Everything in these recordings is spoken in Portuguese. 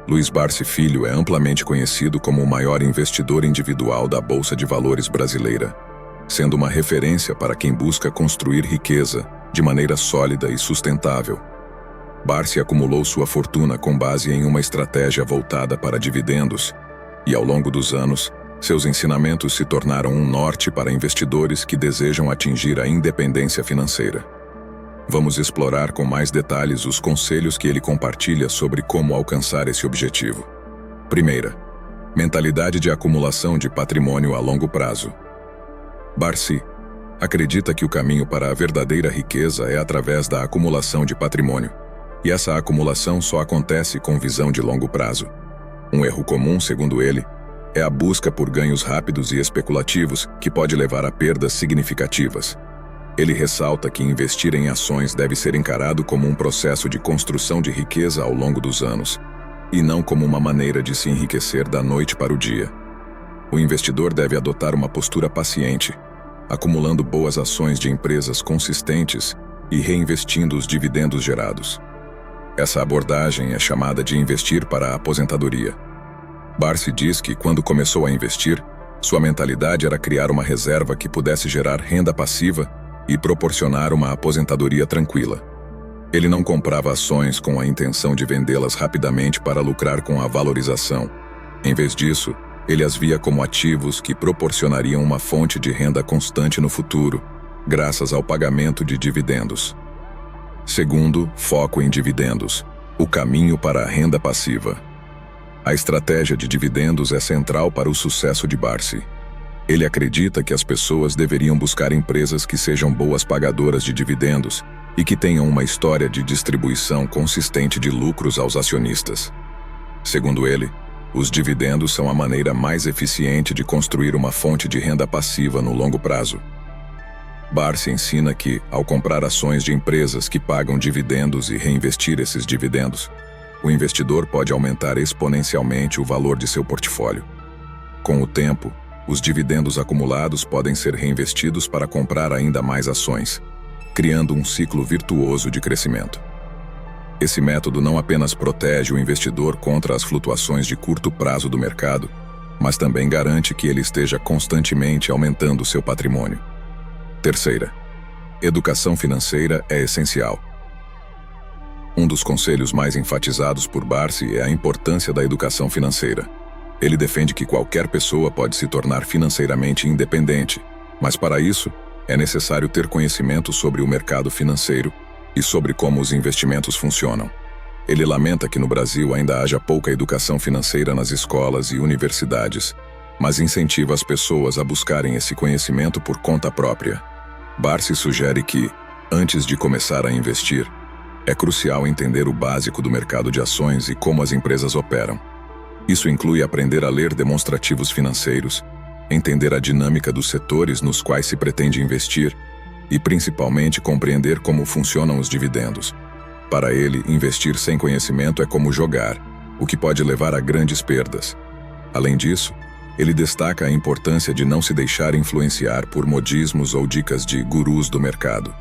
Luiz Barsi Filho é amplamente conhecido como o maior investidor individual da Bolsa de Valores brasileira, sendo uma referência para quem busca construir riqueza de maneira sólida e sustentável. Barsi acumulou sua fortuna com base em uma estratégia voltada para dividendos e, ao longo dos anos, seus ensinamentos se tornaram um norte para investidores que desejam atingir a independência financeira. Vamos explorar com mais detalhes os conselhos que ele compartilha sobre como alcançar esse objetivo. Primeira, mentalidade de acumulação de patrimônio a longo prazo. Barsi acredita que o caminho para a verdadeira riqueza é através da acumulação de patrimônio, e essa acumulação só acontece com visão de longo prazo. Um erro comum, segundo ele, é a busca por ganhos rápidos e especulativos que pode levar a perdas significativas. Ele ressalta que investir em ações deve ser encarado como um processo de construção de riqueza ao longo dos anos, e não como uma maneira de se enriquecer da noite para o dia. O investidor deve adotar uma postura paciente, acumulando boas ações de empresas consistentes e reinvestindo os dividendos gerados. Essa abordagem é chamada de investir para a aposentadoria. Barsi diz que, quando começou a investir, sua mentalidade era criar uma reserva que pudesse gerar renda passiva e proporcionar uma aposentadoria tranquila. Ele não comprava ações com a intenção de vendê-las rapidamente para lucrar com a valorização. Em vez disso, ele as via como ativos que proporcionariam uma fonte de renda constante no futuro, graças ao pagamento de dividendos. Segundo, foco em dividendos, o caminho para a renda passiva. A estratégia de dividendos é central para o sucesso de Barsi. Ele acredita que as pessoas deveriam buscar empresas que sejam boas pagadoras de dividendos e que tenham uma história de distribuição consistente de lucros aos acionistas. Segundo ele, os dividendos são a maneira mais eficiente de construir uma fonte de renda passiva no longo prazo. Barsi ensina que, ao comprar ações de empresas que pagam dividendos e reinvestir esses dividendos, o investidor pode aumentar exponencialmente o valor de seu portfólio. Com o tempo, os dividendos acumulados podem ser reinvestidos para comprar ainda mais ações, criando um ciclo virtuoso de crescimento. Esse método não apenas protege o investidor contra as flutuações de curto prazo do mercado, mas também garante que ele esteja constantemente aumentando seu patrimônio. Terceira, educação financeira é essencial. Um dos conselhos mais enfatizados por Barsi é a importância da educação financeira. Ele defende que qualquer pessoa pode se tornar financeiramente independente, mas para isso, é necessário ter conhecimento sobre o mercado financeiro e sobre como os investimentos funcionam. Ele lamenta que no Brasil ainda haja pouca educação financeira nas escolas e universidades, mas incentiva as pessoas a buscarem esse conhecimento por conta própria. Barsi sugere que, antes de começar a investir, é crucial entender o básico do mercado de ações e como as empresas operam. Isso inclui aprender a ler demonstrativos financeiros, entender a dinâmica dos setores nos quais se pretende investir e, principalmente, compreender como funcionam os dividendos. Para ele, investir sem conhecimento é como jogar, o que pode levar a grandes perdas. Além disso, ele destaca a importância de não se deixar influenciar por modismos ou dicas de gurus do mercado.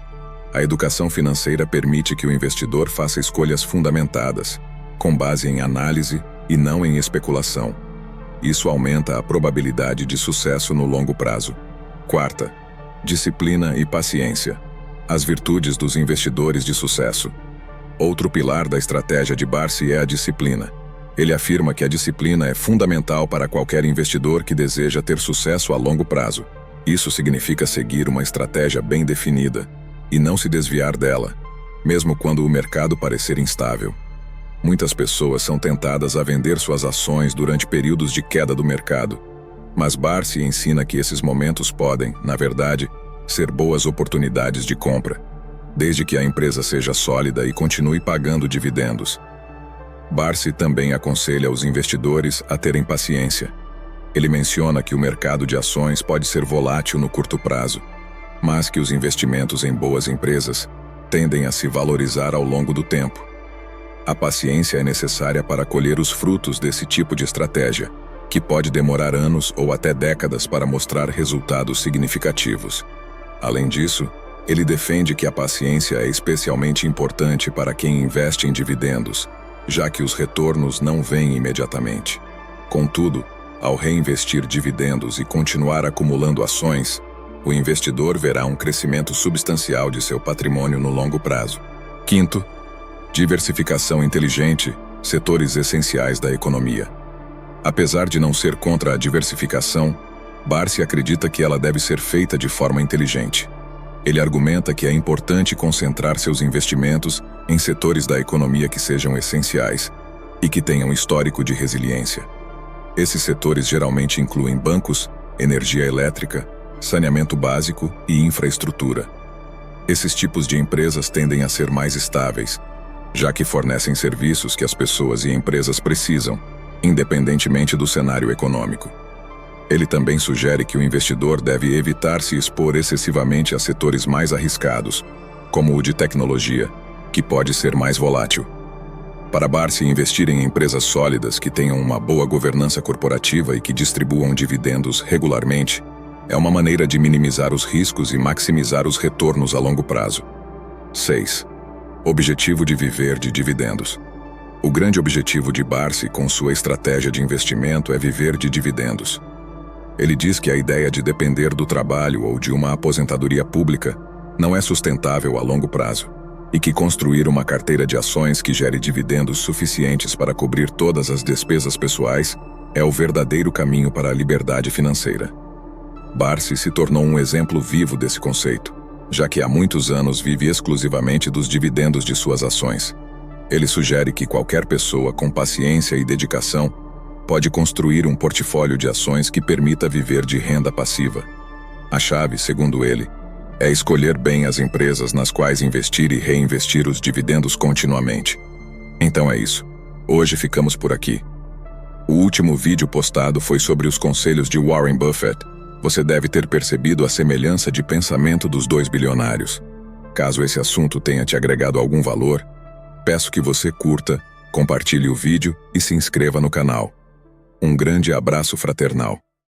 A educação financeira permite que o investidor faça escolhas fundamentadas, com base em análise e não em especulação. Isso aumenta a probabilidade de sucesso no longo prazo. Quarta, disciplina e paciência. As virtudes dos investidores de sucesso. Outro pilar da estratégia de Barsi é a disciplina. Ele afirma que a disciplina é fundamental para qualquer investidor que deseja ter sucesso a longo prazo. Isso significa seguir uma estratégia bem definida e não se desviar dela, mesmo quando o mercado parecer instável. Muitas pessoas são tentadas a vender suas ações durante períodos de queda do mercado, mas Barsi ensina que esses momentos podem, na verdade, ser boas oportunidades de compra, desde que a empresa seja sólida e continue pagando dividendos. Barsi também aconselha os investidores a terem paciência. Ele menciona que o mercado de ações pode ser volátil no curto prazo, mas que os investimentos em boas empresas tendem a se valorizar ao longo do tempo. A paciência é necessária para colher os frutos desse tipo de estratégia, que pode demorar anos ou até décadas para mostrar resultados significativos. Além disso, ele defende que a paciência é especialmente importante para quem investe em dividendos, já que os retornos não vêm imediatamente. Contudo, ao reinvestir dividendos e continuar acumulando ações, o investidor verá um crescimento substancial de seu patrimônio no longo prazo. Quinto, diversificação inteligente, setores essenciais da economia. Apesar de não ser contra a diversificação, Barsi acredita que ela deve ser feita de forma inteligente. Ele argumenta que é importante concentrar seus investimentos em setores da economia que sejam essenciais e que tenham histórico de resiliência. Esses setores geralmente incluem bancos, energia elétrica, saneamento básico e infraestrutura. Esses tipos de empresas tendem a ser mais estáveis, já que fornecem serviços que as pessoas e empresas precisam, independentemente do cenário econômico. Ele também sugere que o investidor deve evitar se expor excessivamente a setores mais arriscados, como o de tecnologia, que pode ser mais volátil. Para Barsi, investir em empresas sólidas que tenham uma boa governança corporativa e que distribuam dividendos regularmente é uma maneira de minimizar os riscos e maximizar os retornos a longo prazo. 6. Objetivo de viver de dividendos. O grande objetivo de Barsi com sua estratégia de investimento é viver de dividendos. Ele diz que a ideia de depender do trabalho ou de uma aposentadoria pública não é sustentável a longo prazo, e que construir uma carteira de ações que gere dividendos suficientes para cobrir todas as despesas pessoais é o verdadeiro caminho para a liberdade financeira. Barsi se tornou um exemplo vivo desse conceito, já que há muitos anos vive exclusivamente dos dividendos de suas ações. Ele sugere que qualquer pessoa com paciência e dedicação pode construir um portfólio de ações que permita viver de renda passiva. A chave, segundo ele, é escolher bem as empresas nas quais investir e reinvestir os dividendos continuamente. Então é isso. Hoje ficamos por aqui. O último vídeo postado foi sobre os conselhos de Warren Buffett. Você deve ter percebido a semelhança de pensamento dos dois bilionários. Caso esse assunto tenha te agregado algum valor, peço que você curta, compartilhe o vídeo e se inscreva no canal. Um grande abraço fraternal.